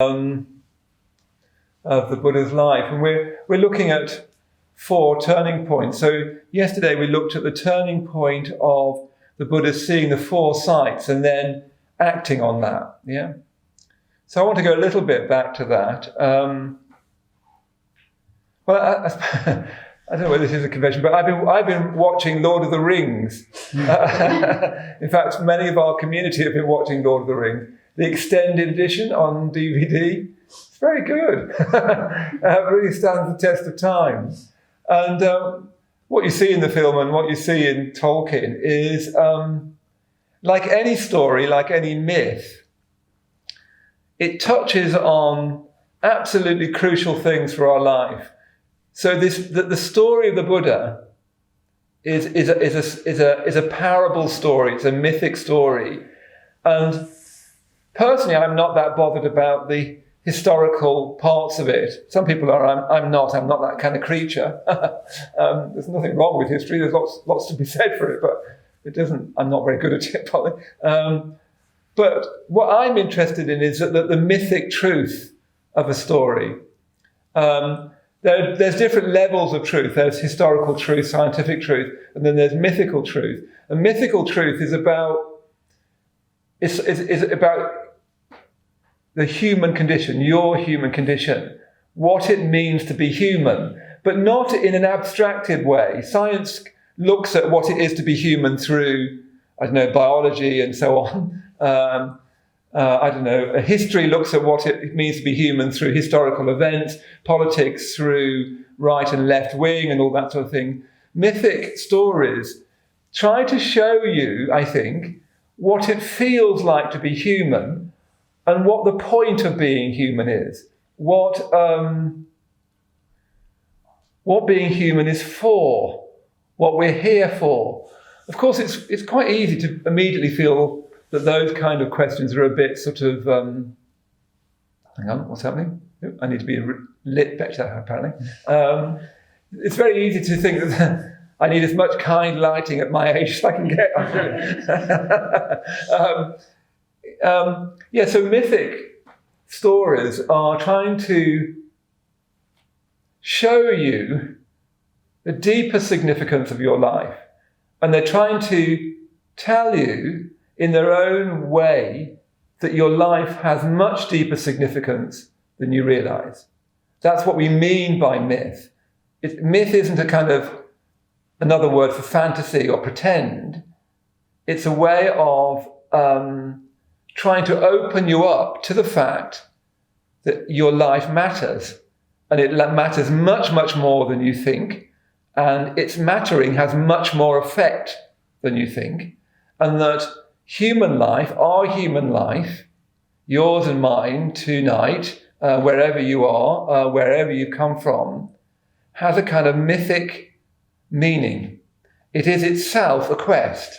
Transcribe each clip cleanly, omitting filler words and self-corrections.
of the Buddha's life, and we're looking at 4 turning points. So yesterday we looked at the turning point of the Buddha seeing the 4 sights and then acting on that. Yeah. So I want to go a little bit back to that. I don't know whether this is a convention, but I've been watching Lord of the Rings. In fact, many of our community have been watching Lord of the Rings. The extended edition on DVD, it's very good. It really stands the test of time. And what you see in the film and what you see in Tolkien is, like any story, like any myth, it touches on absolutely crucial things for our life. So the story of the Buddha is a parable story. It's a mythic story, and personally, I'm not that bothered about the historical parts of it. Some people are. I'm not. I'm not that kind of creature. There's nothing wrong with history. There's lots to be said for it, but it doesn't. I'm not very good at it, probably. But what I'm interested in is that the mythic truth of a story. There's different levels of truth. There's historical truth, scientific truth, and then there's mythical truth. And mythical truth is about the human condition, your human condition, what it means to be human, but not in an abstracted way. Science looks at what it is to be human through, biology and so on. History looks at what it means to be human through historical events, politics through right and left wing and all that sort of thing. Mythic stories try to show you, I think, what it feels like to be human and what the point of being human is. What being human is for, what we're here for. Of course, it's quite easy to immediately feel that those kind of questions are a bit sort of, hang on, what's happening? I need to be lit better, apparently. It's very easy to think that I need as much kind lighting at my age as I can get. So mythic stories are trying to show you the deeper significance of your life. And they're trying to tell you in their own way that your life has much deeper significance than you realize. That's what we mean by myth. Myth isn't a kind of another word for fantasy or pretend. It's a way of trying to open you up to the fact that your life matters, and it matters much, much more than you think, and its mattering has much more effect than you think, and that human life, our human life, yours and mine tonight, wherever you are, wherever you come from, has a kind of mythic meaning. It is itself a quest,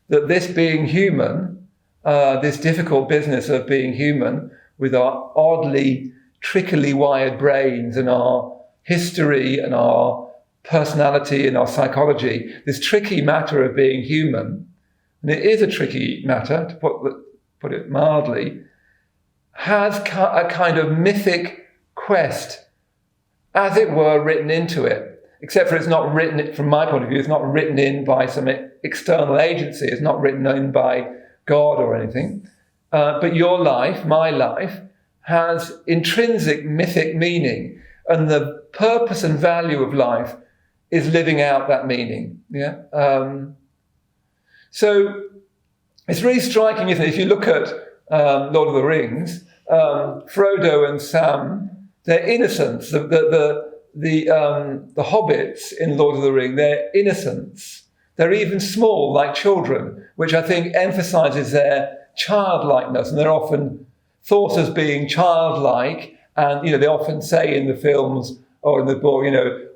that this being human, this difficult business of being human, with our oddly, trickily wired brains and our history and our personality and our psychology, this tricky matter of being human, and it is a tricky matter, to put it mildly, has a kind of mythic quest, as it were, written into it. Except for it's not written, from my point of view, it's not written in by some external agency. It's not written in by God or anything. But your life, my life, has intrinsic mythic meaning. And the purpose and value of life is living out that meaning. Yeah. So it's really striking, isn't it? If you look at Lord of the Rings, Frodo and Sam, their innocence, the hobbits in Lord of the Rings, their innocence, they're even small, like children, which I think emphasizes their childlikeness, and they're often thought as being childlike. And they often say in the films or in the book,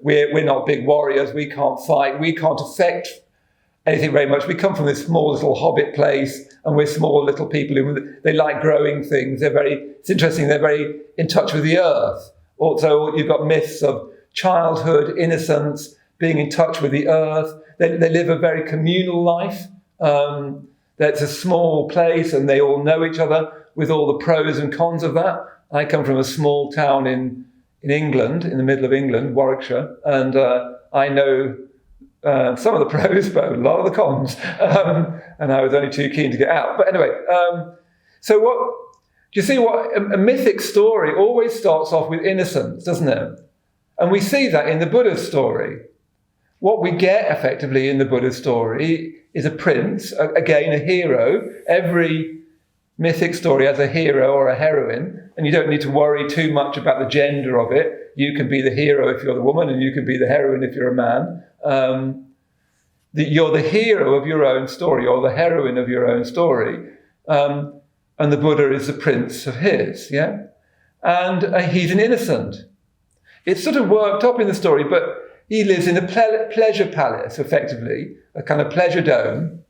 we're not big warriors, we can't fight, we can't affect anything very much. We come from this small little hobbit place, and we're small little people they like growing things. It's interesting, they're very in touch with the earth. Also, you've got myths of childhood, innocence, being in touch with the earth. They live a very communal life. It's a small place and they all know each other, with all the pros and cons of that. I come from a small town in England, in the middle of England, Warwickshire, and I know some of the pros, but a lot of the cons. And I was only too keen to get out. But anyway, so what do you see? What a mythic story always starts off with innocence, doesn't it? And we see that in the Buddha story. What we get effectively in the Buddha story is a prince, again a hero. Every mythic story has a hero or a heroine, and you don't need to worry too much about the gender of it. You can be the hero if you're the woman, and you can be the heroine if you're a man. You're the hero of your own story, or the heroine of your own story. And the Buddha is the prince of his, yeah? And he's an innocent. It's sort of worked up in the story, but he lives in a pleasure palace, effectively, a kind of pleasure dome,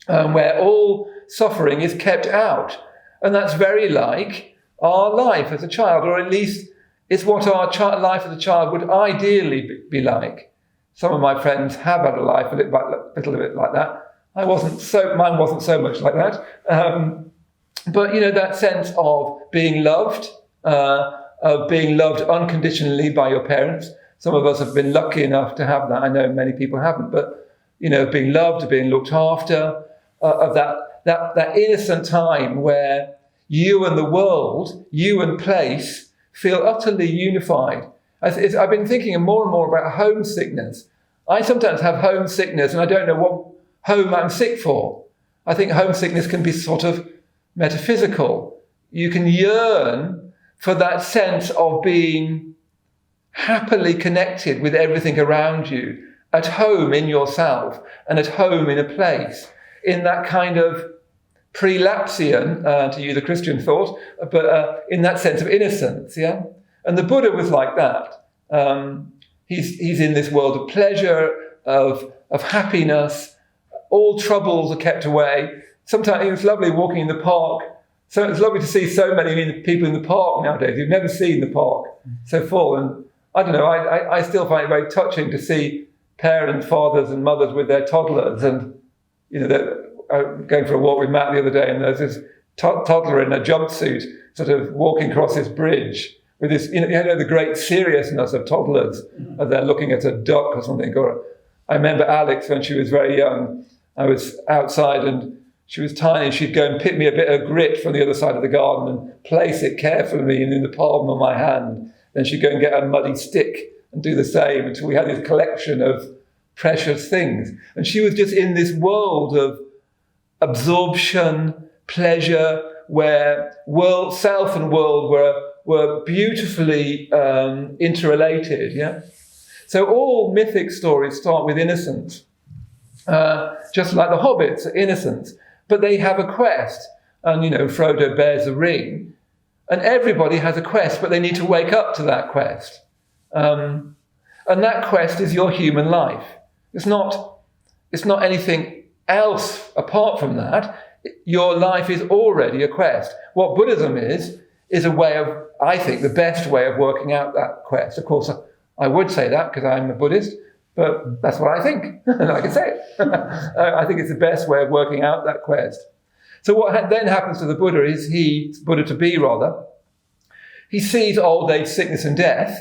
where all suffering is kept out. And that's very like our life as a child, or at least it's what our life as a child would ideally be like. Some of my friends have had a life a little bit like that. Mine wasn't so much like that. But, you know, that sense of being loved unconditionally by your parents. Some of us have been lucky enough to have that. I know many people haven't, but, you know, being loved, being looked after, of that innocent time where you and the world, you and place, feel utterly unified. I've been thinking more and more about homesickness. I sometimes have homesickness and I don't know what home I'm sick for. I think homesickness can be sort of metaphysical. You can yearn for that sense of being happily connected with everything around you, at home in yourself and at home in a place, in that kind of prelapsian, to use a Christian thought, but in that sense of innocence, yeah? And the Buddha was like that. He's in this world of pleasure, of happiness. All troubles are kept away. Sometimes it was lovely walking in the park. So it's lovely to see so many people in the park nowadays. You've never seen the park so full. And I don't know, I still find it very touching to see parents, fathers and mothers with their toddlers. And, you know, going for a walk with Matt the other day, and there's this toddler in a jumpsuit sort of walking across this bridge with this, you know, the great seriousness of toddlers as they're looking at a duck or something. Or I remember Alex, when she was very young, I was outside and she was tiny, and she'd go and pick me a bit of grit from the other side of the garden and place it carefully in the palm of my hand. Then she'd go and get a muddy stick and do the same until we had this collection of precious things. And she was just in this world of absorption, pleasure, where self and world were beautifully interrelated. Yeah. So all mythic stories start with innocence, just like the hobbits are innocent, but they have a quest. And, you know, Frodo bears a ring, and everybody has a quest, but they need to wake up to that quest. And that quest is your human life. It's not anything else apart from that. Your life is already a quest. What Buddhism is a way of, I think, the best way of working out that quest. Of course, I would say that because I'm a Buddhist, but that's what I think, and I can say it. I think it's the best way of working out that quest. So what then happens to the Buddha is Buddha-to-be rather, he sees old age, sickness and death,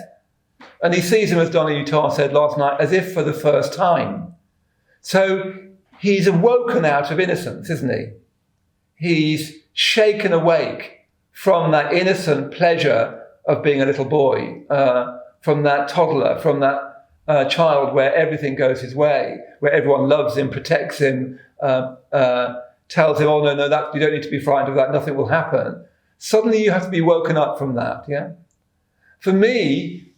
and he sees him, as Donna Utah said last night, as if for the first time. So he's awoken out of innocence, isn't he? He's shaken awake from that innocent pleasure of being a little boy, from that toddler, from that child where everything goes his way, where everyone loves him, protects him, tells him, oh, no, that you don't need to be frightened of that, nothing will happen. Suddenly you have to be woken up from that, yeah? For me,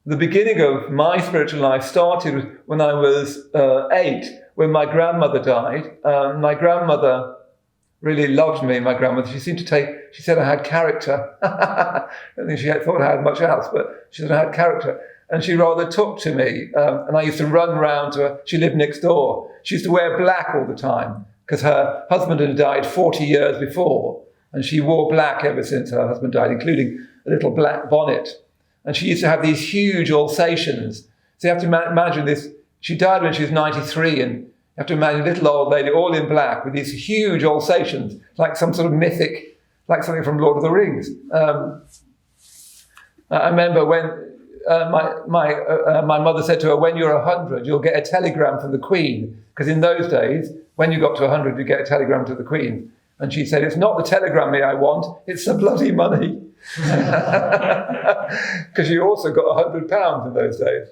the beginning of my spiritual life started when I was 8, when my grandmother died. My grandmother really loved me, my grandmother. She said I had character. I don't think she thought I had much else, but she said I had character. And she rather took to me. And I used to run round to her. She lived next door. She used to wear black all the time because her husband had died 40 years before. And she wore black ever since her husband died, including a little black bonnet. And she used to have these huge ulcerations. So you have to imagine this. She died when she was 93, and you have to imagine a little old lady, all in black, with these huge ulcerations, like some sort of mythic, like something from Lord of the Rings. I remember when my mother said to her, when you're 100, you'll get a telegram from the Queen. Because in those days, when you got to 100, you get a telegram to the Queen. And she said, it's not the telegram I want, it's the bloody money. Because you also got £100 in those days.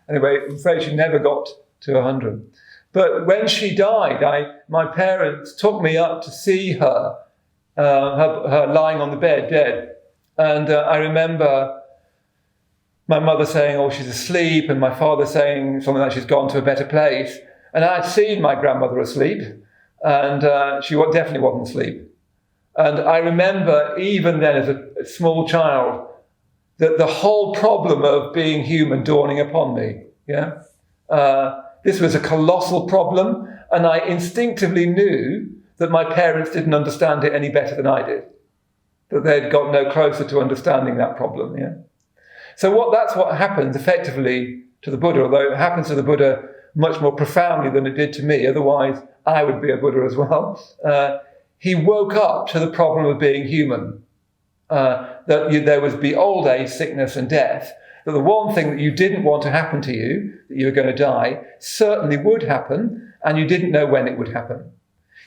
Anyway, I'm afraid she never got to 100. But when she died, my parents took me up to see her, her lying on the bed, dead. And I remember my mother saying, oh, she's asleep, and my father saying something like she's gone to a better place. And I had seen my grandmother asleep, and she definitely wasn't asleep. And I remember, even then as a small child, that the whole problem of being human dawning upon me. Yeah, this was a colossal problem, and I instinctively knew that my parents didn't understand it any better than I did, that they'd got no closer to understanding that problem. Yeah. So that's what happens effectively to the Buddha, although it happens to the Buddha much more profoundly than it did to me. Otherwise, I would be a Buddha as well. He woke up to the problem of being human, that there would be old age, sickness and death, that the one thing that you didn't want to happen to you, that you were going to die, certainly would happen, and you didn't know when it would happen.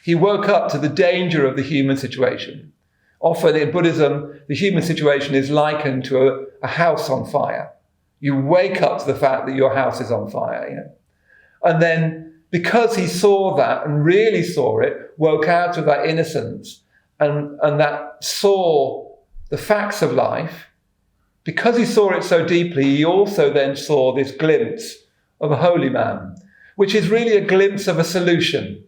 He woke up to the danger of the human situation. Often in Buddhism, the human situation is likened to a house on fire. You wake up to the fact that your house is on fire. You know? And then, because he saw that and really saw it, woke out of that innocence and that saw the facts of life, because he saw it so deeply, he also then saw this glimpse of a holy man, which is really a glimpse of a solution.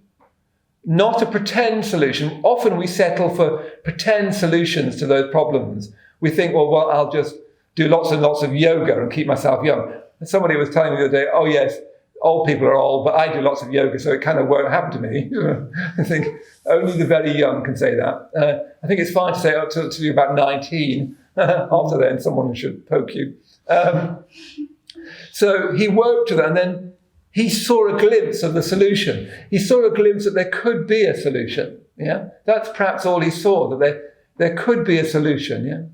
Not a pretend solution. Often we settle for pretend solutions to those problems. We think, well, I'll just do lots and lots of yoga and keep myself young. And somebody was telling me the other day, oh yes, old people are old, but I do lots of yoga, so it kind of won't happen to me. I think only the very young can say that. I think it's fine to say up till you're about 19. After then, someone should poke you. So he woke to that, and then he saw a glimpse of the solution. He saw a glimpse that there could be a solution. Yeah, that's perhaps all he saw, that there could be a solution. Yeah,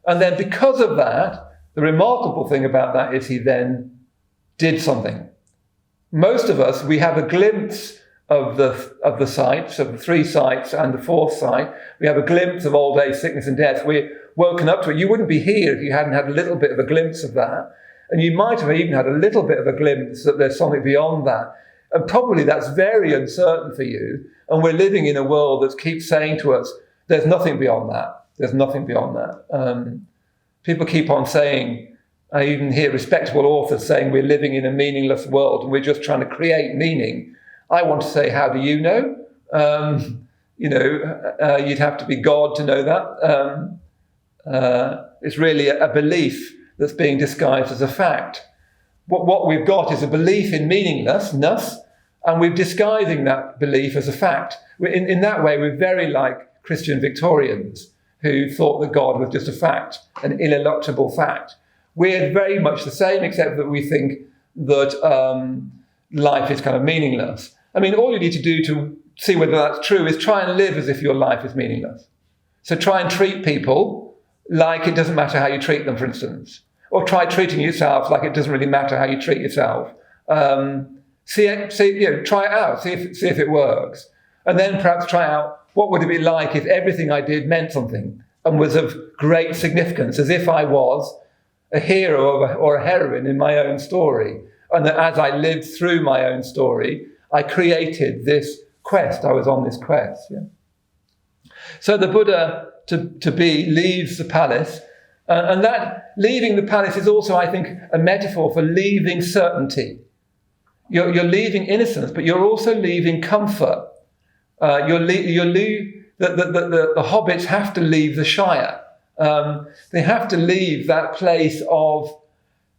and then because of that, the remarkable thing about that is he then did something. Most of us, we have a glimpse of the sights, of the three sights and the fourth sight. We have a glimpse of old age, sickness and death. We're woken up to it. You wouldn't be here if you hadn't had a little bit of a glimpse of that. And you might have even had a little bit of a glimpse that there's something beyond that. And probably that's very uncertain for you. And we're living in a world that keeps saying to us, there's nothing beyond that. There's nothing beyond that. People keep on saying, I even hear respectable authors saying we're living in a meaningless world and we're just trying to create meaning. I want to say, how do you know? You'd have to be God to know that. It's really a belief that's being disguised as a fact. What we've got is a belief in meaninglessness, and we're disguising that belief as a fact. In that way, we're very like Christian Victorians who thought that God was just a fact, an ineluctable fact. We're very much the same, except that we think that life is kind of meaningless. I mean, all you need to do to see whether that's true is try and live as if your life is meaningless. So try and treat people like it doesn't matter how you treat them, for instance. Or try treating yourself like it doesn't really matter how you treat yourself. Try it out, see if it works. And then perhaps try out, what would it be like if everything I did meant something and was of great significance, as if I was a hero or a heroine in my own story. And that as I lived through my own story, I created this quest. I was on this quest. Yeah? So the Buddha leaves the palace. And that leaving the palace is also, I think, a metaphor for leaving certainty. You're leaving innocence, but you're also leaving comfort. The hobbits have to leave the Shire. They have to leave that place of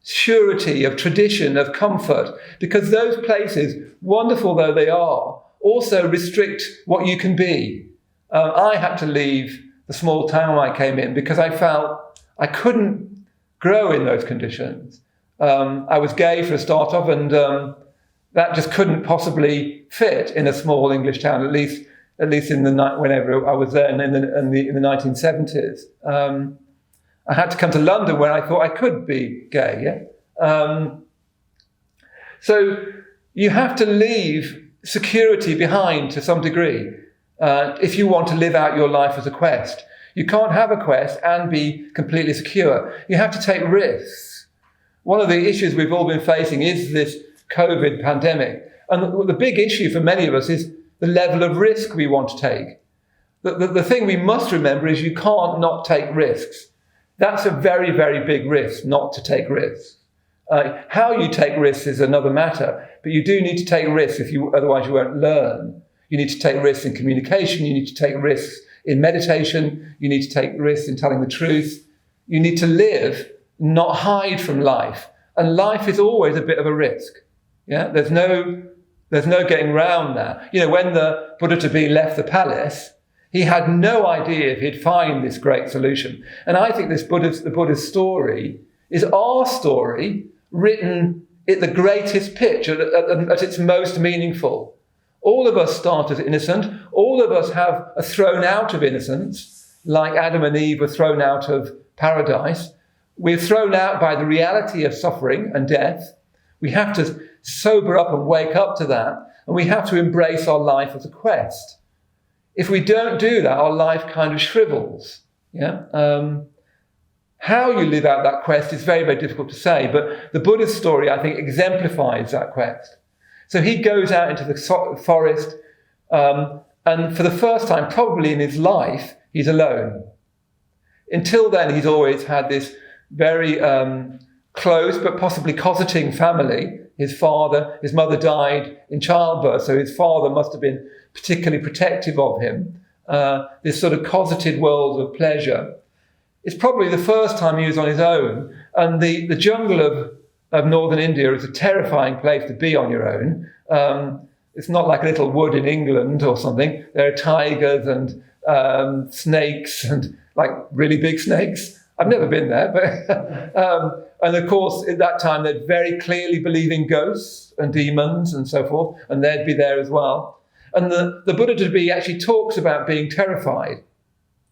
surety, of tradition, of comfort, because those places, wonderful though they are, also restrict what you can be. I had to leave the small town I came in because I felt I couldn't grow in those conditions. I was gay for a start off, and that just couldn't possibly fit in a small English town, at least in the night whenever I was there in the 1970s. I had to come to London where I thought I could be gay. Yeah? So you have to leave security behind to some degree if you want to live out your life as a quest. You can't have a quest and be completely secure. You have to take risks. One of the issues we've all been facing is this COVID pandemic. And the big issue for many of us is the level of risk we want to take. The thing we must remember is you can't not take risks. That's a very, very big risk, not to take risks. How you take risks is another matter, but you do need to take risks otherwise you won't learn. You need to take risks in communication, you need to take risks in meditation, you need to take risks in telling the truth. You need to live, not hide from life. And life is always a bit of a risk. Yeah, there's no getting round that. You know, when the Buddha-to-be left the palace, he had no idea if he'd find this great solution. And I think the Buddha's story is our story written at the greatest pitch, at its most meaningful. All of us start as innocent. All of us are thrown out of innocence, like Adam and Eve were thrown out of paradise. We're thrown out by the reality of suffering and death. We have to sober up and wake up to that, and we have to embrace our life as a quest. If we don't do that, our life kind of shrivels. Yeah. How you live out that quest is very, very difficult to say, but the Buddha's story, I think, exemplifies that quest. So he goes out into the forest, and for the first time, probably in his life, he's alone. Until then, he's always had this very close but possibly cosseting family. His mother died in childbirth, so his father must have been particularly protective of him. This sort of cosseted world of pleasure. It's probably the first time he was on his own, and the jungle of northern India is a terrifying place to be on your own. It's not like a little wood in England or something. There are tigers and snakes, and like really big snakes. I've never been there, but and of course at that time they'd very clearly believe in ghosts and demons and so forth, and they'd be there as well. And the Buddha-to-be actually talks about being terrified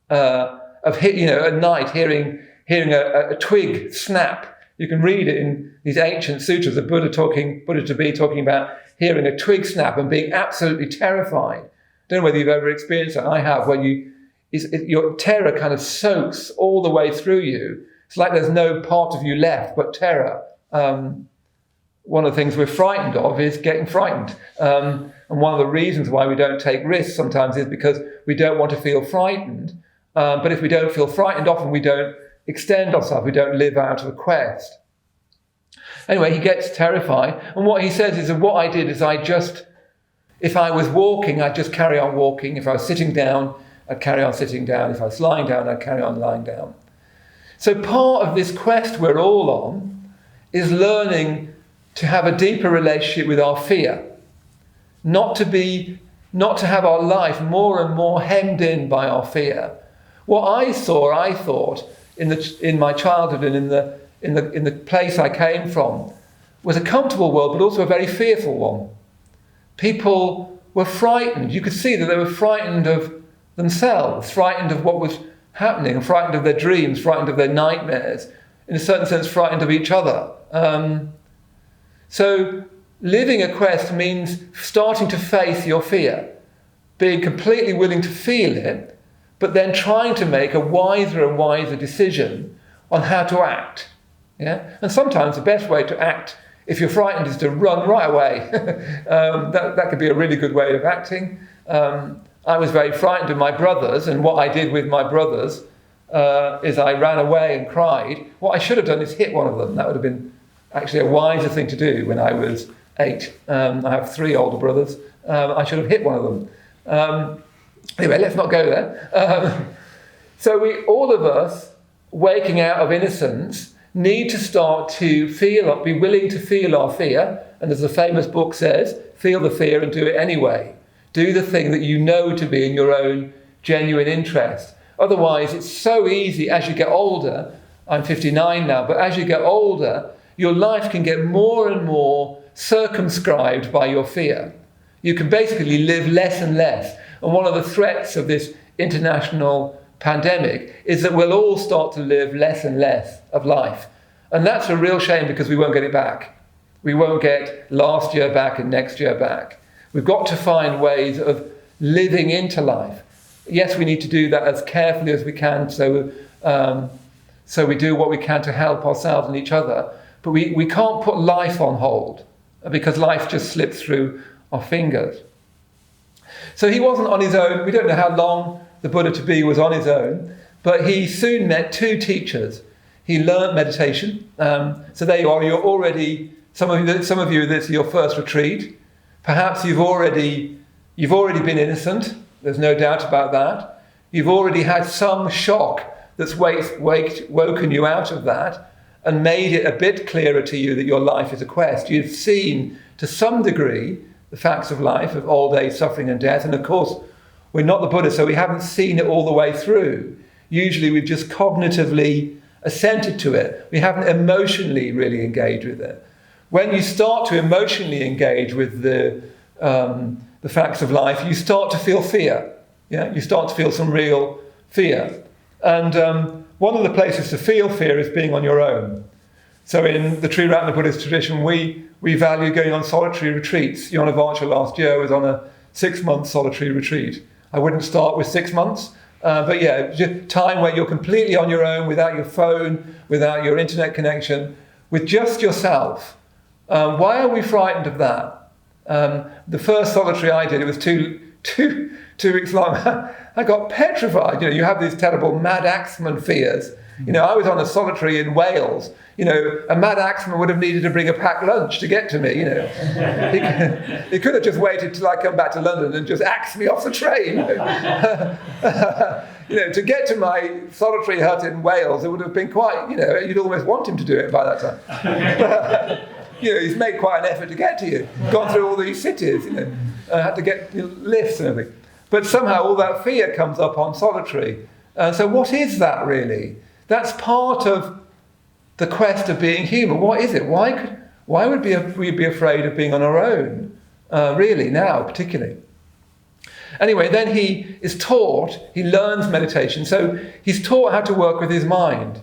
at night hearing a twig snap. You can read it in these ancient sutras, the Buddha-to-be talking about hearing a twig snap and being absolutely terrified. I don't know whether you've ever experienced that. I have, when your terror kind of soaks all the way through you. It's like there's no part of you left but terror. One of the things we're frightened of is getting frightened. And one of the reasons why we don't take risks sometimes is because we don't want to feel frightened. But if we don't feel frightened, often we don't extend ourselves, we don't live out of a quest. Anyway, he gets terrified. And what he says is that what I did is if I was walking, I'd just carry on walking. If I was sitting down, I'd carry on sitting down. If I was lying down, I'd carry on lying down. So part of this quest we're all on is learning to have a deeper relationship with our fear. Not to have our life more and more hemmed in by our fear. What I thought in my childhood and in the place I came from was a comfortable world, but also a very fearful one. People were frightened. You could see that they were frightened of themselves, frightened of what was happening, frightened of their dreams, frightened of their nightmares, in a certain sense frightened of each other. So living a quest means starting to face your fear, being completely willing to feel it, but then trying to make a wiser and wiser decision on how to act. Yeah? And sometimes the best way to act, if you're frightened, is to run right away. That could be a really good way of acting. I was very frightened of my brothers, and what I did with my brothers is I ran away and cried. What I should have done is hit one of them. That would have been actually a wiser thing to do when I was 8. I have 3 older brothers. I should have hit one of them. Anyway, let's not go there. So all of us, waking out of innocence, need to start to be willing to feel our fear. And as the famous book says, feel the fear and do it anyway. Do the thing that you know to be in your own genuine interest. Otherwise, it's so easy as you get older. I'm 59 now, but as you get older, your life can get more and more circumscribed by your fear. You can basically live less and less. And one of the threats of this international pandemic is that we'll all start to live less and less of life. And that's a real shame because we won't get it back. We won't get last year back and next year back. We've got to find ways of living into life. Yes, we need to do that as carefully as we can, so we do what we can to help ourselves and each other. But we can't put life on hold because life just slips through our fingers. So he wasn't on his own. We don't know how long the Buddha-to-be was on his own, but he soon met two teachers. He learnt meditation. So there you are. You're already, some of you, this is your first retreat. Perhaps you've already been innocent. There's no doubt about that. You've already had some shock that's woken you out of that and made it a bit clearer to you that your life is a quest. You've seen, to some degree, the facts of life, of old age, suffering and death. And of course, we're not the Buddha, so we haven't seen it all the way through. Usually we've just cognitively assented to it. We haven't emotionally really engaged with it. When you start to emotionally engage with the facts of life, you start to feel fear. Yeah, you start to feel some real fear. And one of the places to feel fear is being on your own. So in the Triratna Buddhist tradition, we value going on solitary retreats. Yonavacha last year was on a 6-month solitary retreat. I wouldn't start with 6 months, but yeah, just time where you're completely on your own, without your phone, without your internet connection, with just yourself. Why are we frightened of that? The first solitary I did, it was two weeks long. I got petrified. You have these terrible mad axeman fears. I was on a solitary in Wales. A mad axeman would have needed to bring a packed lunch to get to me. He could have just waited till I come back to London and just axed me off the train. To get to my solitary hut in Wales, it would have been quite. You'd almost want him to do it by that time. He's made quite an effort to get to you. Gone through all these cities. Had to get lifts and everything. But somehow all that fear comes up on solitary. So what is that really? That's part of the quest of being human. What is it? Why would we be afraid of being on our own? Really, now, particularly. Anyway, then he learns meditation. So he's taught how to work with his mind.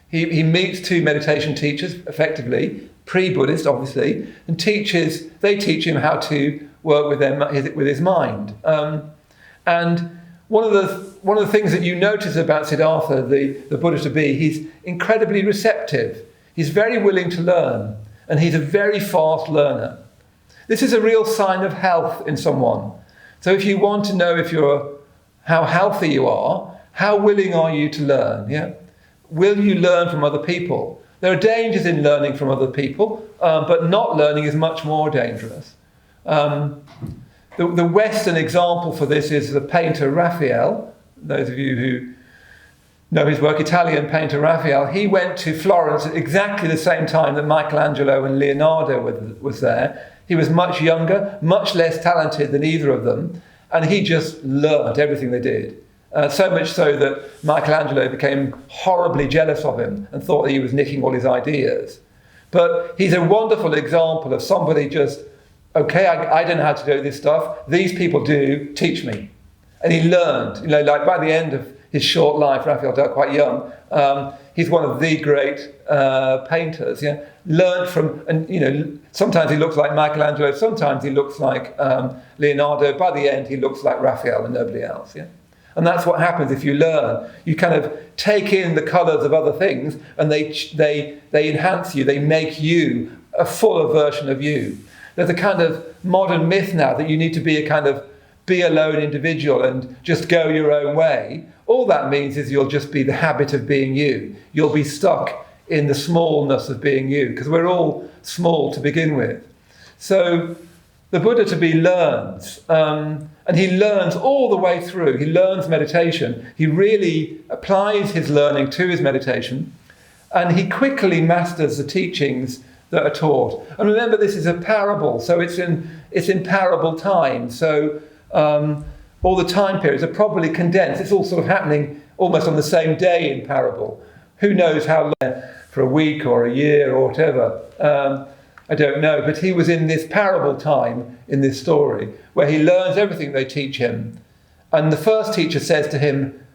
He meets two meditation teachers, effectively, pre-Buddhist, obviously, and they teach him how to work with his mind. And one of the things that you notice about Siddhartha, the Buddha-to-be, he's incredibly receptive. He's very willing to learn, and he's a very fast learner. This is a real sign of health in someone. So if you want to know how healthy you are, how willing are you to learn? Yeah? Will you learn from other people? There are dangers in learning from other people, but not learning is much more dangerous. The Western example for this is the painter Raphael. Those of you who know his work, Italian painter Raphael, he went to Florence at exactly the same time that Michelangelo and Leonardo was there. He was much younger, much less talented than either of them, and he just learned everything they did. So much so that Michelangelo became horribly jealous of him and thought that he was nicking all his ideas. But he's a wonderful example of somebody just, okay, I don't know how to do this stuff. These people do. Teach me. And he learned. Like by the end of his short life, Raphael died quite young. He's one of the great painters. Yeah, learned from, and sometimes he looks like Michelangelo. Sometimes he looks like Leonardo. By the end, he looks like Raphael and nobody else. Yeah. And that's what happens if you learn. You kind of take in the colours of other things, and they enhance you. They make you a fuller version of you. There's a kind of modern myth now that you need to be a kind of be alone individual and just go your own way. All that means is you'll just be the habit of being you. You'll be stuck in the smallness of being you, because we're all small to begin with. So the Buddha-to-be learns, and he learns all the way through. He learns meditation. He really applies his learning to his meditation, and he quickly masters the teachings that are taught. And remember, this is a parable, so it's in parable time. So all the time periods are probably condensed. It's all sort of happening almost on the same day in parable. Who knows how long, for a week or a year or whatever. I don't know, but he was in this parable time in this story where he learns everything they teach him. And the first teacher says to him,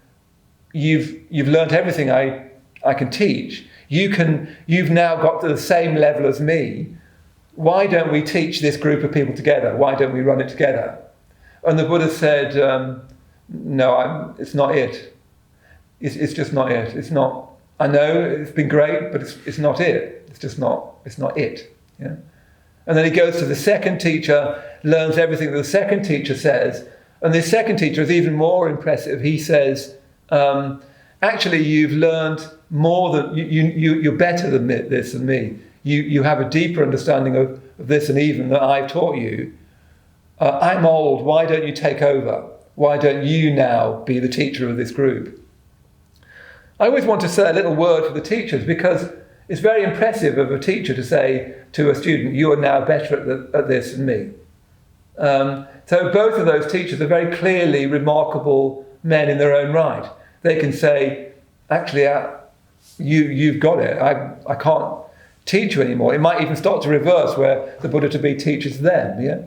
you've learnt everything I can teach. You've now got to the same level as me. Why don't we teach this group of people together? Why don't we run it together? And the Buddha said, no, it's not it. It's just not it. It's not. I know it's been great, but it's not it. It's just not. It's not it. Yeah. And then he goes to the second teacher, learns everything that the second teacher says, and the second teacher is even more impressive. He says, actually, you've learned more than you're better than this and me. You have a deeper understanding of this and even that I've taught you. I'm old. Why don't you take over? Why don't you now be the teacher of this group? I always want to say a little word for the teachers, because it's very impressive of a teacher to say to a student, you are now better at this than me. So both of those teachers are very clearly remarkable men in their own right. They can say, actually, you've got it. I can't teach you anymore. It might even start to reverse, where the Buddha to be teaches them. Yeah.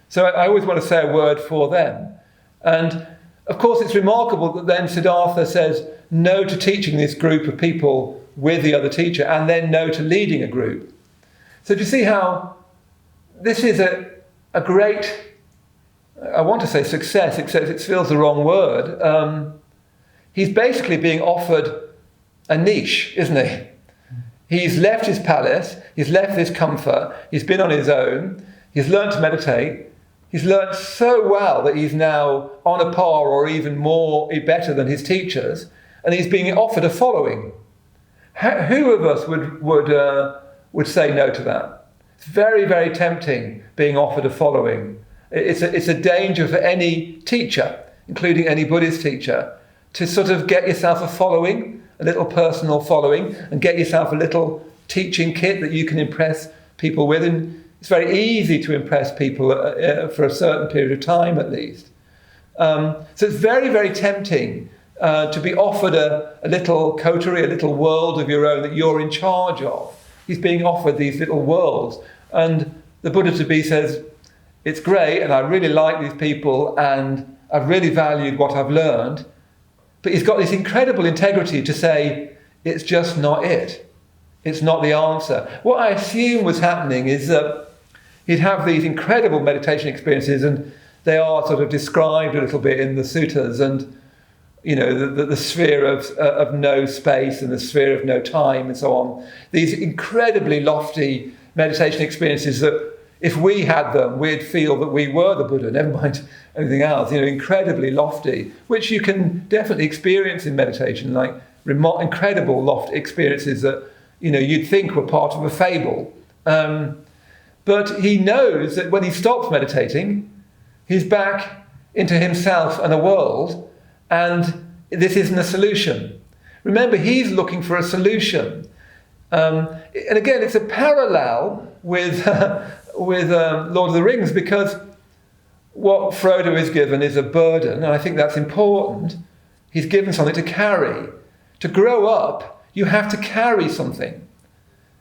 So I always want to say a word for them. And of course, it's remarkable that then Siddhartha says no to teaching this group of people with the other teacher, and then no to leading a group. So do you see how this is a great, I want to say success, except it feels the wrong word. He's basically being offered a niche, isn't he? He's left his palace, he's left this comfort, he's been on his own, he's learned to meditate, he's learned so well that he's now on a par or even more better than his teachers, and he's being offered a following. Who of us would say no to that? It's very, very tempting being offered a following. It's a danger for any teacher, including any Buddhist teacher, to sort of get yourself a following, a little personal following, and get yourself a little teaching kit that you can impress people with. And it's very easy to impress people for a certain period of time, at least. So it's very, very tempting to be offered a little coterie, a little world of your own that you're in charge of. He's being offered these little worlds. And the Buddha to be says, it's great, and I really like these people, and I've really valued what I've learned. But he's got this incredible integrity to say, it's just not it. It's not the answer. What I assume was happening is that he'd have these incredible meditation experiences, and they are sort of described a little bit in the suttas, and you know, the sphere of no space and the sphere of no time and so on. These incredibly lofty meditation experiences that if we had them, we'd feel that we were the Buddha, never mind anything else. You know, incredibly lofty, which you can definitely experience in meditation, like incredible lofty experiences that, you know, you'd think were part of a fable. But he knows that when he stops meditating, he's back into himself and a world, and this isn't a solution. Remember, he's looking for a solution. And again, it's a parallel with Lord of the Rings, because what Frodo is given is a burden, and I think that's important. He's given something to carry. To grow up, you have to carry something.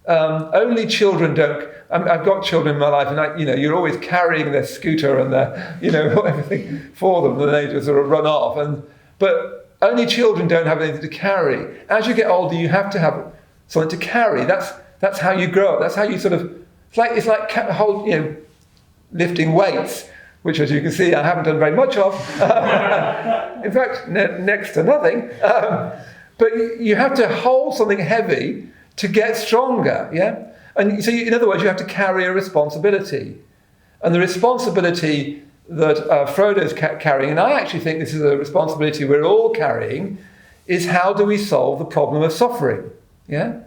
Only children don't. I've got children in my life, and you're always carrying their scooter and their, everything for them, and they just sort of run off. But only children don't have anything to carry. As you get older, you have to have something to carry. That's how you grow up. That's how you sort of. It's like lifting weights, which, as you can see, I haven't done very much of. In fact, next to nothing. But you have to hold something heavy to get stronger, yeah? And so, in other words, you have to carry a responsibility. And the responsibility that Frodo's carrying, and I actually think this is a responsibility we're all carrying, is how do we solve the problem of suffering, yeah?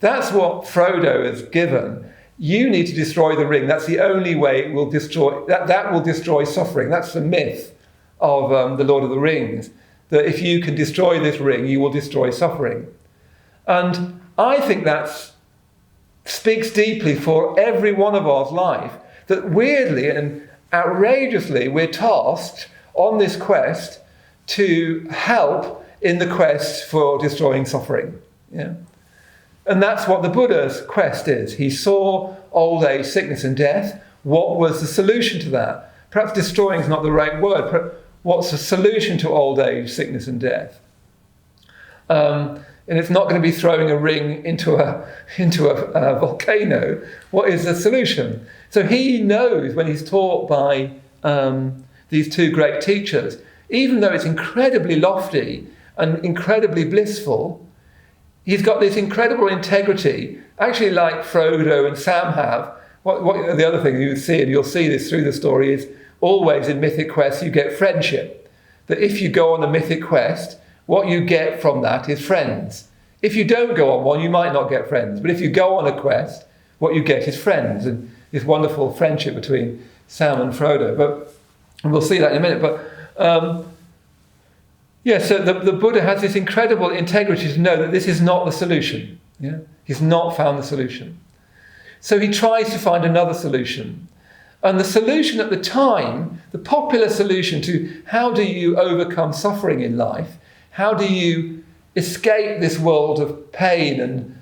That's what Frodo is given. You need to destroy the ring. That's the only way it will destroy, that will destroy suffering. That's the myth of the Lord of the Rings, that if you can destroy this ring, you will destroy suffering. And I think that speaks deeply for every one of our life, that weirdly and outrageously we're tasked on this quest to help in the quest for destroying suffering. Yeah? And that's what the Buddha's quest is. He saw old age, sickness and death. What was the solution to that? Perhaps destroying is not the right word. what's the solution to old age, sickness and death. And it's not going to be throwing a ring into a volcano. What is the solution? So he knows, when he's taught by these two great teachers, even though it's incredibly lofty and incredibly blissful, he's got this incredible integrity, actually like Frodo and Sam have. What the other thing you see, and you'll see this through the story, is always in mythic quests you get friendship. That if you go on a mythic quest, what you get from that is friends. If you don't go on one, you might not get friends. But if you go on a quest, what you get is friends, and this wonderful friendship between Sam and Frodo. And we'll see that in a minute. But so the Buddha has this incredible integrity to know that this is not the solution. Yeah? He's not found the solution. So he tries to find another solution. And the solution at the time, the popular solution to how do you overcome suffering in life, how do you escape this world of pain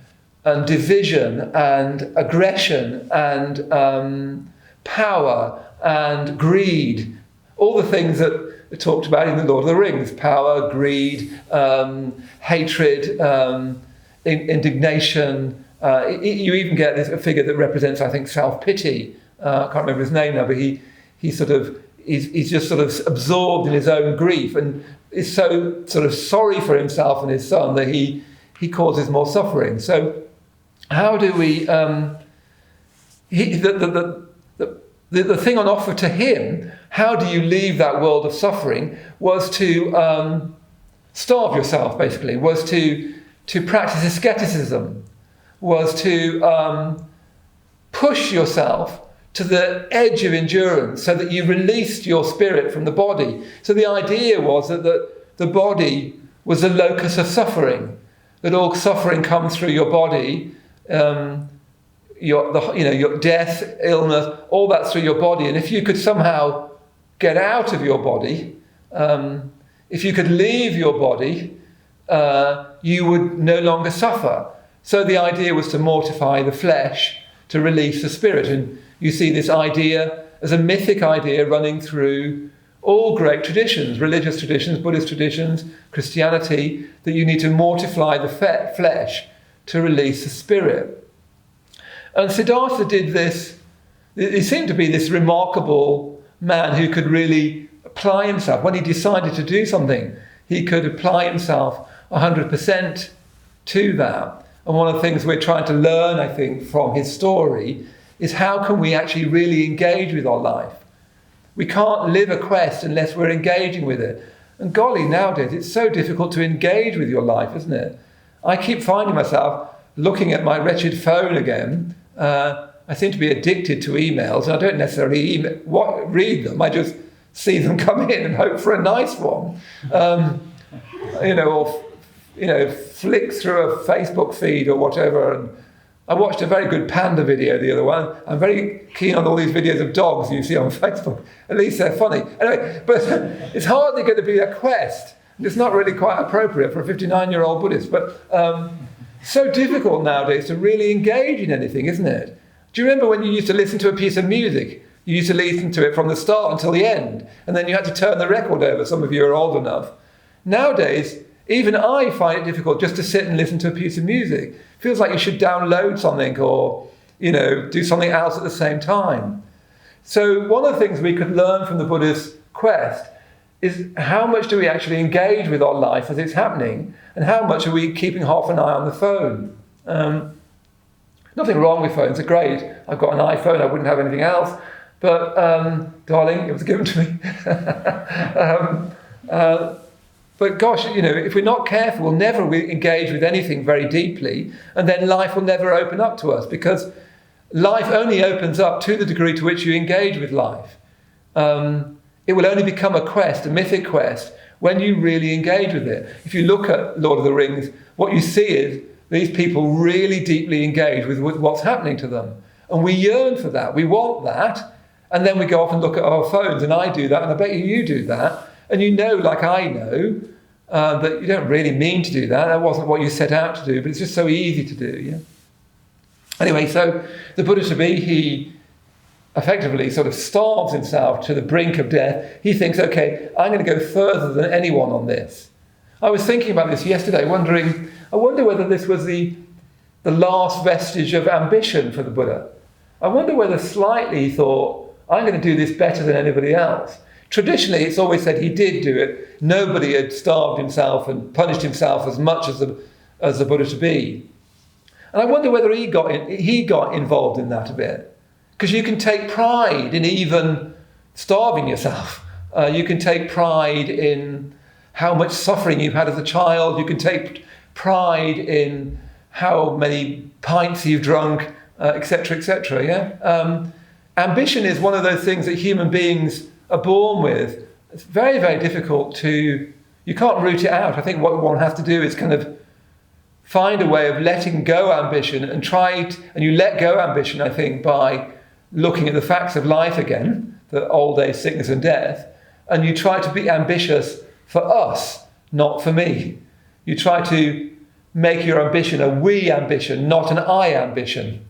and division and aggression and power and greed, all the things that are talked about in the Lord of the Rings: power, greed, hatred, indignation. You even get a figure that represents, I think, self-pity. I can't remember his name now, but he's just sort of absorbed in his own grief and is so sort of sorry for himself and his son that he causes more suffering. So how do we... The thing on offer to him, how do you leave that world of suffering, was to starve yourself, basically, was to practice asceticism, was to push yourself to the edge of endurance so that you released your spirit from the body. So the idea was that the body was the locus of suffering, that all suffering comes through your body, your death, illness, all that's through your body. And if you could somehow get out of your body, if you could leave your body, you would no longer suffer. So the idea was to mortify the flesh, to release the spirit. And you see this idea as a mythic idea running through all great traditions, religious traditions, Buddhist traditions, Christianity, that you need to mortify the flesh to release the spirit. And Siddhartha did this. He seemed to be this remarkable man who could really apply himself. When he decided to do something, he could apply himself 100% to that. And one of the things we're trying to learn, I think, from his story is how can we actually really engage with our life? We can't live a quest unless we're engaging with it. And golly, nowadays, it's so difficult to engage with your life, isn't it? I keep finding myself looking at my wretched phone again. I seem to be addicted to emails, and I don't necessarily read them. I just see them come in and hope for a nice one. Or flick through a Facebook feed or whatever. And I watched a very good panda video the other one. I'm very keen on all these videos of dogs you see on Facebook. At least they're funny. Anyway, but it's hardly going to be a quest. It's not really quite appropriate for a 59-year-old Buddhist. But so difficult nowadays to really engage in anything, isn't it? Do you remember when you used to listen to a piece of music? You used to listen to it from the start until the end. And then you had to turn the record over. Some of you are old enough. Nowadays, even I find it difficult just to sit and listen to a piece of music. It feels like you should download something or, do something else at the same time. So one of the things we could learn from the Buddhist quest is how much do we actually engage with our life as it's happening, and how much are we keeping half an eye on the phone? Nothing wrong with phones, they're great. I've got an iPhone, I wouldn't have anything else. But, darling, it was given to me. But gosh, if we're not careful, we'll never engage with anything very deeply, and then life will never open up to us, because life only opens up to the degree to which you engage with life. It will only become a quest, a mythic quest, when you really engage with it. If you look at Lord of the Rings, what you see is these people really deeply engage with what's happening to them. And we yearn for that. We want that. And then we go off and look at our phones, and I do that, and I bet you do that. And like I know, that you don't really mean to do that. That wasn't what you set out to do, but it's just so easy to do. Yeah. Anyway, so the Buddha to be, he effectively sort of starves himself to the brink of death, he thinks, okay, I'm going to go further than anyone on this. I was thinking about this yesterday, I wonder whether this was the last vestige of ambition for the Buddha. I wonder whether slightly he thought, I'm going to do this better than anybody else. Traditionally, it's always said he did do it. Nobody had starved himself and punished himself as much as the Buddha to be. And I wonder whether he got involved in that a bit. Because you can take pride in even starving yourself. You can take pride in how much suffering you've had as a child. You can take pride in how many pints you've drunk, etc., etc. Yeah? Ambition is one of those things that human beings are born with. It's very, very difficult you can't root it out. I think what one has to do is kind of find a way of letting go ambition and you let go ambition, I think, by looking at the facts of life again, the old age, sickness and death, and you try to be ambitious for us, not for me. You try to make your ambition a we ambition, not an I ambition.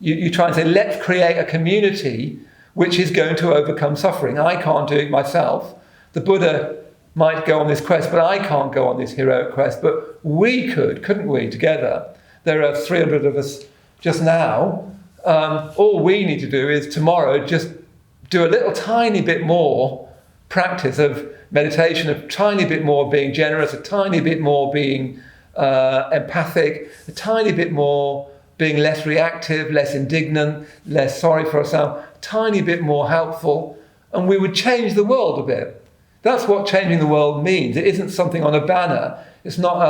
You try and say, let's create a community which is going to overcome suffering. I can't do it myself. The Buddha might go on this quest, but I can't go on this heroic quest. But we could, couldn't we, together? There are 300 of us just now. All we need to do is tomorrow just do a little tiny bit more practice of meditation, a tiny bit more being generous, a tiny bit more being empathic, a tiny bit more being less reactive, less indignant, less sorry for ourselves, a tiny bit more helpful, and we would change the world a bit. That's what changing the world means. It isn't something on a banner. It's not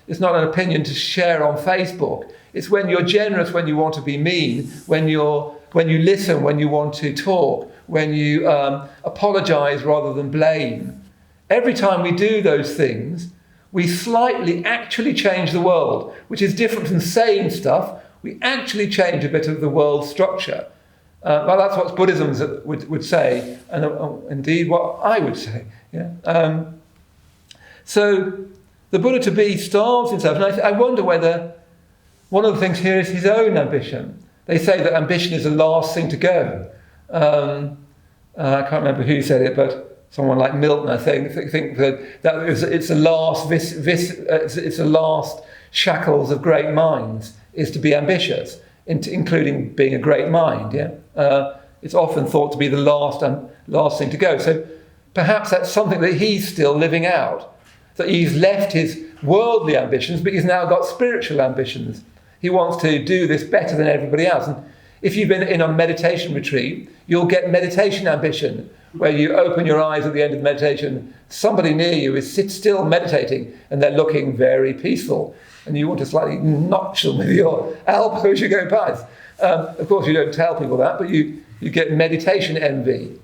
an opinion to share on Facebook. It's when you're generous when you want to be mean, when you listen when you want to talk, when you apologize rather than blame. Every time we do those things, we slightly actually change the world, which is different from saying stuff. We actually change a bit of the world structure. Well, that's what Buddhism would say, and indeed what I would say. Yeah? So the Buddha to be starves himself, and I wonder whether one of the things here is his own ambition. They say that ambition is the last thing to go. I can't remember who said it, but someone like Milton, I think that it's the last shackles of great minds is to be ambitious, including being a great mind. Yeah, it's often thought to be the last thing to go. So perhaps that's something that he's still living out. That he's left his worldly ambitions, but he's now got spiritual ambitions. He wants to do this better than everybody else. And if you've been in a meditation retreat, you'll get meditation ambition, where you open your eyes at the end of the meditation, somebody near you is still meditating and they're looking very peaceful, and you want to slightly notch them with your elbow as you go past. Of course, you don't tell people that, but you get meditation envy.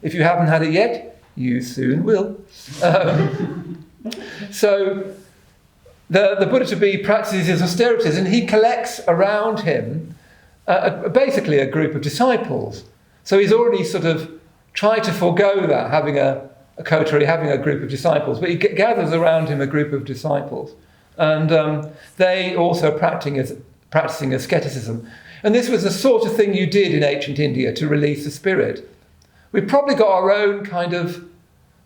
If you haven't had it yet, you soon will. So the Buddha to be practices his austerities, and he collects around him basically a group of disciples. So he's already sort of tried to forego that, having a coterie, having a group of disciples, but he gathers around him a group of disciples. And they also practicing asceticism. And this was the sort of thing you did in ancient India to release the spirit. We've probably got our own kind of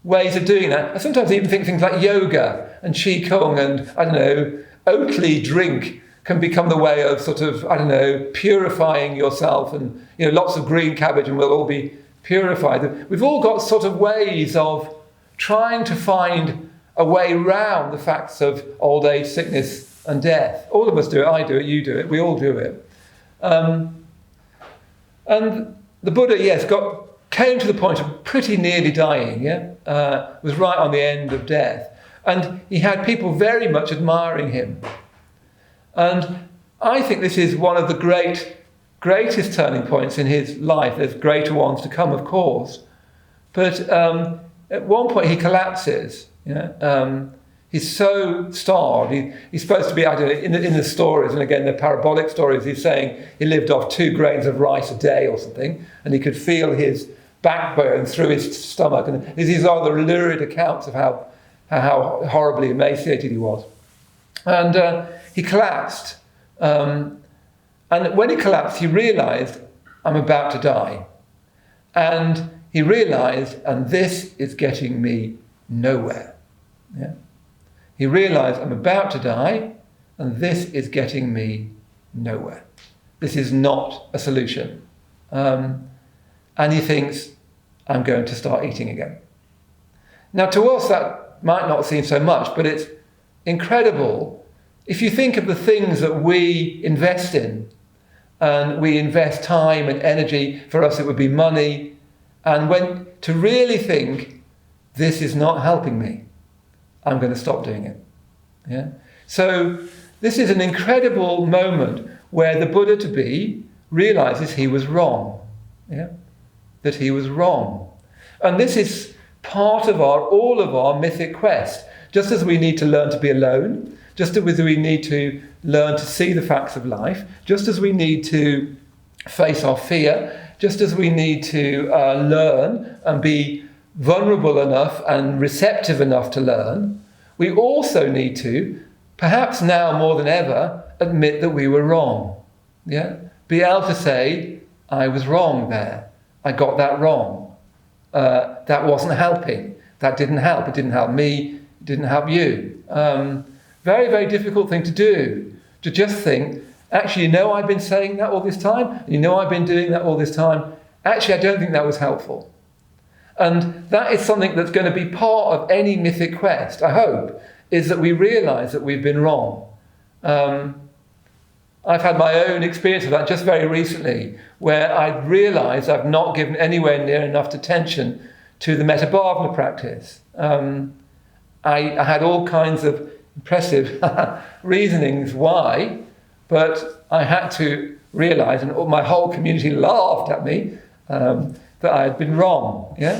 ways of doing that. I sometimes even think things like yoga and qigong and, I don't know, Oatly drink can become the way of sort of, I don't know, purifying yourself, and, you know, lots of green cabbage and we'll all be purified. We've all got sort of ways of trying to find a way round the facts of old age, sickness and death. All of us do it. I do it, you do it, we all do it. And the Buddha, yes, came to the point of pretty nearly dying, was right on the end of death. And he had people very much admiring him. And I think this is one of the greatest turning points in his life. There's greater ones to come, of course. But at one point he collapses. He's so starved. He's supposed to be, I don't know, in the stories, and again the parabolic stories, he's saying he lived off 2 grains of rice a day or something, and he could feel his backbone through his stomach. And these are the lurid accounts of how horribly emaciated he was. And he collapsed. And when he collapsed, he realised, I'm about to die. And he realized, and this is getting me nowhere. Yeah? He realized, I'm about to die, and this is getting me nowhere. This is not a solution. And he thinks, I'm going to start eating again. Now, to us, that might not seem so much, but it's incredible. If you think of the things that we invest in, and we invest time and energy, for us it would be money, and when to really think, this is not helping me, I'm going to stop doing it. Yeah. So this is an incredible moment where the Buddha-to-be realizes he was wrong. Yeah. That he was wrong. And this is part of all of our mythic quest. Just as we need to learn to be alone, just as we need to learn to see the facts of life, just as we need to face our fear, just as we need to learn and be vulnerable enough and receptive enough to learn, we also need to, perhaps now more than ever, admit that we were wrong. Yeah? Be able to say, I was wrong there. I got that wrong. That wasn't helping. That didn't help. It didn't help me. It didn't help you. Very, very difficult thing to do. To just think, actually, I've been saying that all this time. I've been doing that all this time. Actually, I don't think that was helpful. And that is something that's going to be part of any mythic quest, I hope, is that we realise that we've been wrong. I've had my own experience of that just very recently, where I realised I've not given anywhere near enough attention to the Maitreyabandhu practice. I had all kinds of impressive reasonings why, but I had to realise, and my whole community laughed at me, that I had been wrong. Yeah,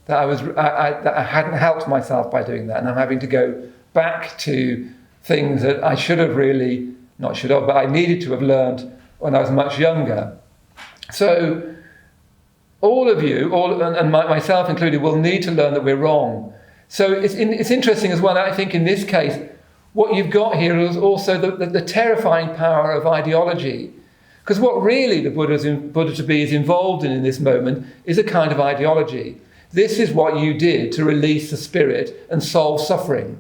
that I hadn't helped myself by doing that, and I'm having to go back to things that I should have really, not should have, but I needed to have learned when I was much younger. So all of you, and myself included, will need to learn that we're wrong. So it's interesting as well, I think in this case, what you've got here is also the terrifying power of ideology. Because what really the Buddha-to-be is involved in this moment is a kind of ideology. This is what you did to release the spirit and solve suffering.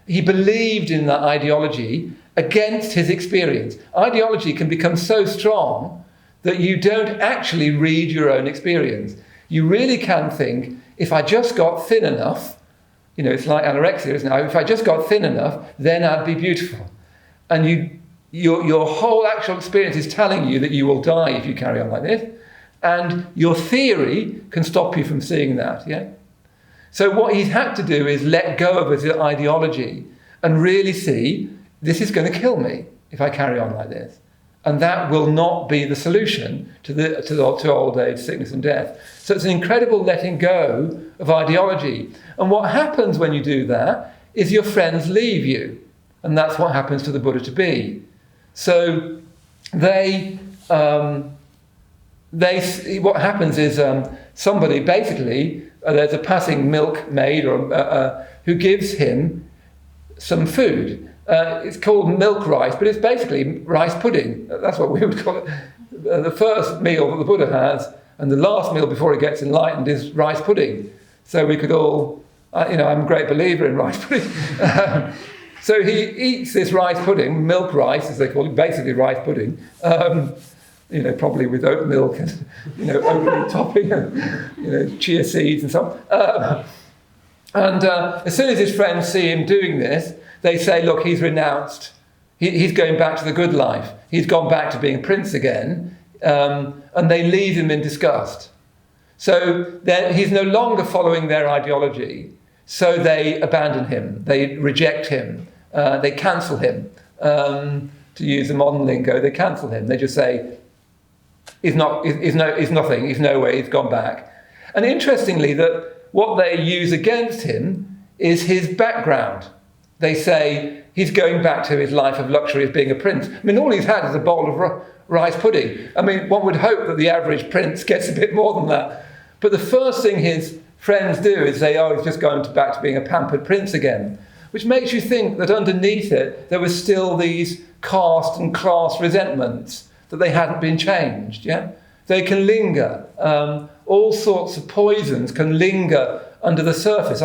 He believed in that ideology against his experience. Ideology can become so strong that you don't actually read your own experience. You really can think, if I just got thin enough, it's like anorexia, isn't it? If I just got thin enough, then I'd be beautiful. And your whole actual experience is telling you that you will die if you carry on like this. And your theory can stop you from seeing that, yeah? So what he's had to do is let go of his ideology and really see, this is going to kill me if I carry on like this. And that will not be the solution to old age, sickness and death. So it's an incredible letting go of ideology. And what happens when you do that is your friends leave you. And that's what happens to the Buddha-to-be. So what happens is somebody basically, there's a passing milkmaid who gives him some food. It's called milk rice, but it's basically rice pudding. That's what we would call it. The first meal that the Buddha has, and the last meal before he gets enlightened, is rice pudding. So we could all, I'm a great believer in rice pudding. So he eats this rice pudding, milk rice, as they call it, basically rice pudding, probably with oat milk and, oatmeal topping and, chia seeds and so on. And as soon as his friends see him doing this, they say, look, he's renounced. He's going back to the good life. He's gone back to being a prince again. And they leave him in disgust. So he's no longer following their ideology. So they abandon him. They reject him. They cancel him. To use the modern lingo, they cancel him. They just say, he's nothing. He's nowhere. He's gone back. And interestingly, that what they use against him is his background. They say he's going back to his life of luxury as being a prince. I mean, all he's had is a bowl of rice pudding. I mean, one would hope that the average prince gets a bit more than that. But the first thing his friends do is say, he's just going back to being a pampered prince again. Which makes you think that underneath it, there was still these caste and class resentments, that they hadn't been changed, yeah? They can linger. All sorts of poisons can linger under the surface.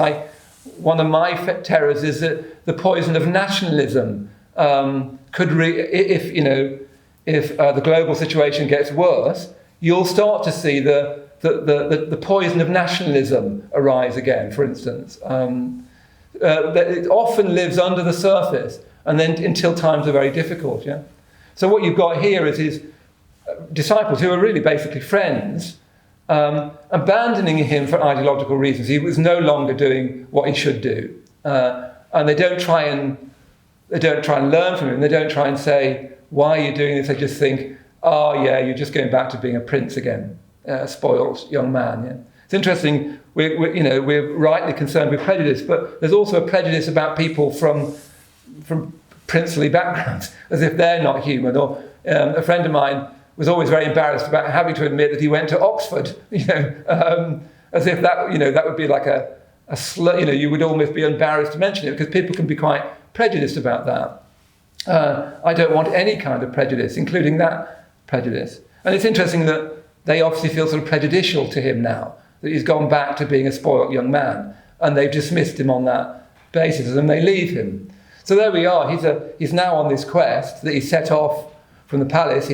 One of my terrors is that the poison of nationalism could, if the global situation gets worse, you'll start to see the poison of nationalism arise again, for instance. It often lives under the surface, and then until times are very difficult. Yeah. So what you've got here is his disciples, who are really basically friends, abandoning him for ideological reasons. He was no longer doing what he should do, and they don't try and learn from him. They don't try and say, "Why are you doing this?" They just think, "Oh yeah, you're just going back to being a prince again, a spoiled young man." Yeah. It's interesting. We're rightly concerned with prejudice, but there's also a prejudice about people from princely backgrounds, as if they're not human. Or a friend of mine was always very embarrassed about having to admit that he went to Oxford, as if that would be like a slur. You would almost be embarrassed to mention it, because people can be quite prejudiced about that. I don't want any kind of prejudice, including that prejudice. And it's interesting that they obviously feel sort of prejudicial to him now, that he's gone back to being a spoilt young man, and they've dismissed him on that basis, and they leave him. So there we are. He's now on this quest that he set off from the palace.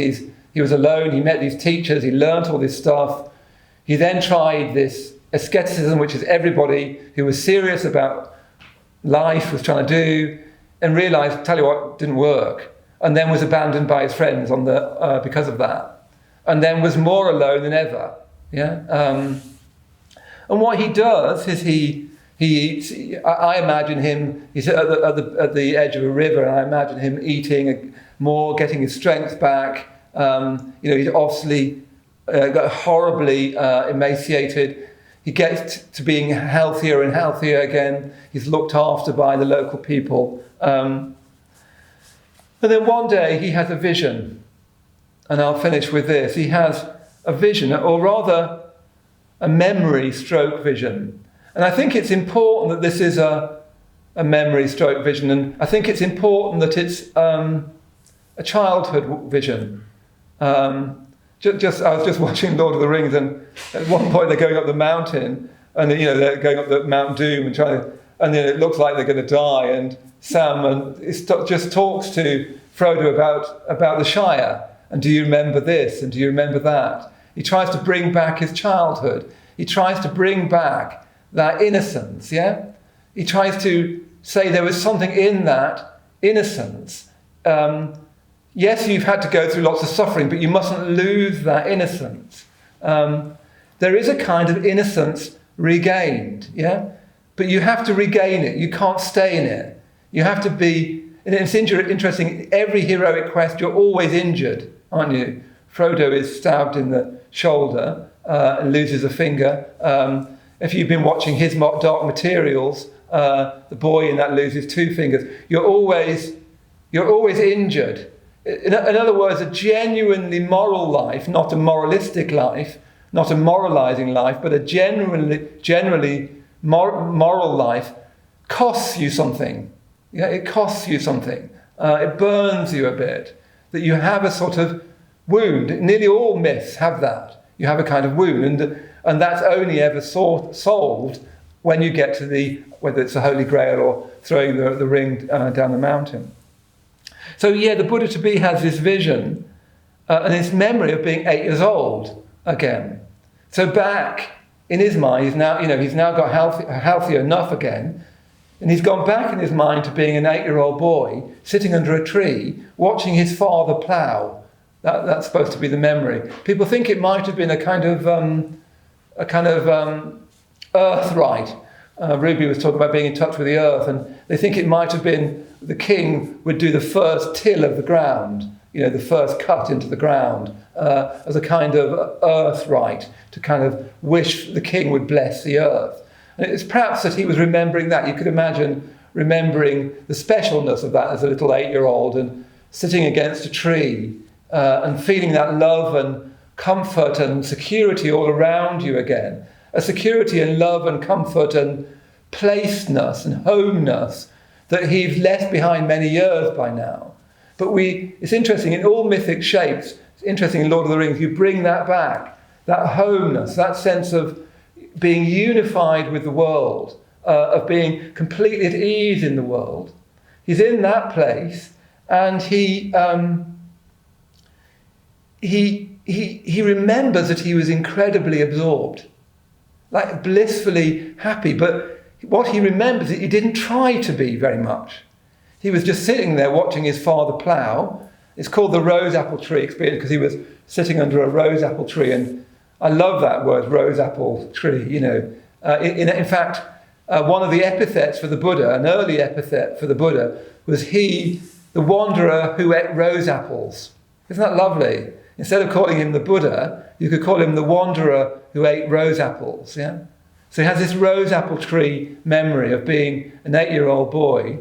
He was alone. He met these teachers. He learnt all this stuff. He then tried this asceticism, which is everybody who was serious about life was trying to do, and realised, tell you what, didn't work, and then was abandoned by his friends because of that, and then was more alone than ever. Yeah. And what he does is he eats. I imagine him. He's at the edge of a river, and I imagine him eating more, getting his strength back. He's obviously got horribly emaciated. He gets to being healthier and healthier again. He's looked after by the local people. And then one day he has a vision, and I'll finish with this. He has a vision, or rather a memory stroke vision. And I think it's important that this is a memory stroke vision, and I think it's important that it's a childhood vision. I was just watching Lord of the Rings, and at one point they're going up the mountain, and they're going up the Mount Doom and then it looks like they're going to die, and Sam just talks to Frodo about the Shire, and do you remember this, and do you remember that? He tries to bring back his childhood. He tries to bring back that innocence, yeah? He tries to say there was something in that innocence. Yes, you've had to go through lots of suffering, but you mustn't lose that innocence. There is a kind of innocence regained, yeah? But you have to regain it. You can't stay in it. You have to be... And it's interesting, every heroic quest, you're always injured, aren't you? Frodo is stabbed in the shoulder and loses a finger. If you've been watching his Dark Materials, the boy in that loses 2 fingers. You're always injured. In other words, a genuinely moral life, not a moralistic life, not a moralizing life, but a generally moral life costs you something. Yeah, it costs you something. It burns you a bit. That you have a sort of wound. Nearly all myths have that. You have a kind of wound, and that's only ever solved when you get to whether it's the Holy Grail or throwing the ring down the mountain. So yeah, the Buddha to be has this vision and this memory of being 8 years old again. So back in his mind, he's now got healthy enough again, and he's gone back in his mind to being an 8-year-old boy sitting under a tree watching his father plough. That's supposed to be the memory. People think it might have been a kind of earth rite. Ruby was talking about being in touch with the earth, and they think it might have been the king would do the first till of the ground, the first cut into the ground, as a kind of earth rite to kind of wish the king would bless the earth. And it's perhaps that he was remembering that. You could imagine remembering the specialness of that as a little 8-year-old and sitting against a tree and feeling that love and comfort and security all around you again. A security and love and comfort and placedness and homeness that he's left behind many years by now. But it's interesting, in all mythic shapes, It's interesting in Lord of the Rings, you bring that back, that homeness, that sense of being unified with the world, of being completely at ease in the world. He's in that place, and he remembers that he was incredibly absorbed, like blissfully happy. But what he remembers is he didn't try to be very much. He was just sitting there watching his father plough. It's called the rose apple tree experience because he was sitting under a rose apple tree, and I love that word, rose apple tree. In fact, one of the epithets for the Buddha, an early epithet for the Buddha, was he, the wanderer who ate rose apples. Isn't that lovely? Instead of calling him the Buddha, you could call him the wanderer who ate rose apples. Yeah. So he has this rose apple tree memory of being an 8-year-old boy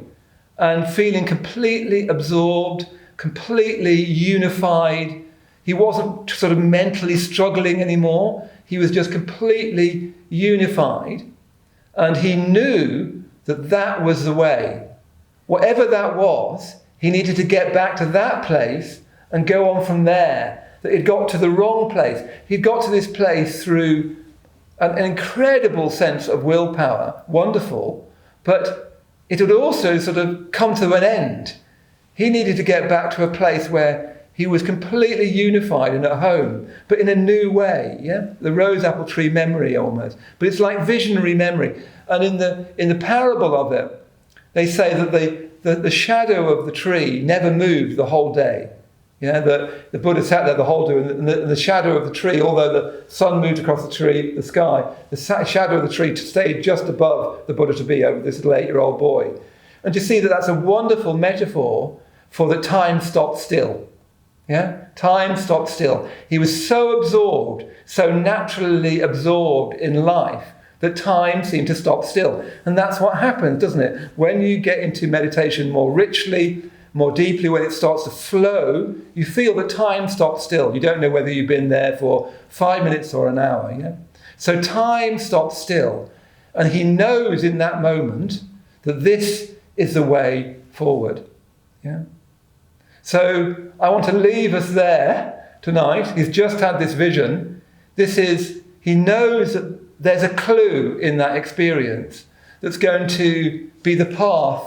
and feeling completely absorbed, completely unified. He wasn't sort of mentally struggling anymore. He was just completely unified. And he knew that that was the way. Whatever that was, he needed to get back to that place and go on from there. That he'd got to the wrong place. He'd got to this place through an incredible sense of willpower, wonderful, but it would also sort of come to an end. He needed to get back to a place where he was completely unified and at home, but in a new way. Yeah, the rose apple tree memory almost, but it's like visionary memory. And in the parable of it, they say that the shadow of the tree never moved the whole day. Yeah, the Buddha sat there the whole day, and the shadow of the tree, although the sun moved across the sky, the shadow of the tree stayed just above the Buddha to be over this little 8-year-old boy. And you see that that's a wonderful metaphor for that time stopped still. Yeah, time stopped still. He was so absorbed, so naturally absorbed in life, that time seemed to stop still. And that's what happens, doesn't it? When you get into meditation more richly, more deeply, when it starts to flow, you feel that time stops still. You don't know whether you've been there for 5 minutes or an hour. Yeah? So time stops still. And he knows in that moment that this is the way forward. Yeah? So I want to leave us there tonight. He's just had this vision. He knows that there's a clue in that experience that's going to be the path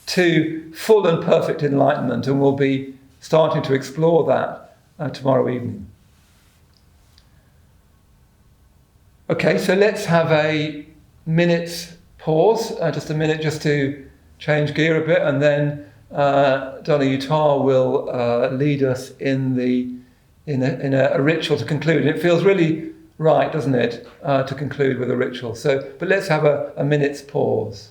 to full and perfect enlightenment, and we'll be starting to explore that tomorrow evening. Okay, so let's have a minute's pause, just a minute just to change gear a bit, and then Donna Utah will lead us in a ritual to conclude. And it feels really right, doesn't it, to conclude with a ritual. But let's have a minute's pause.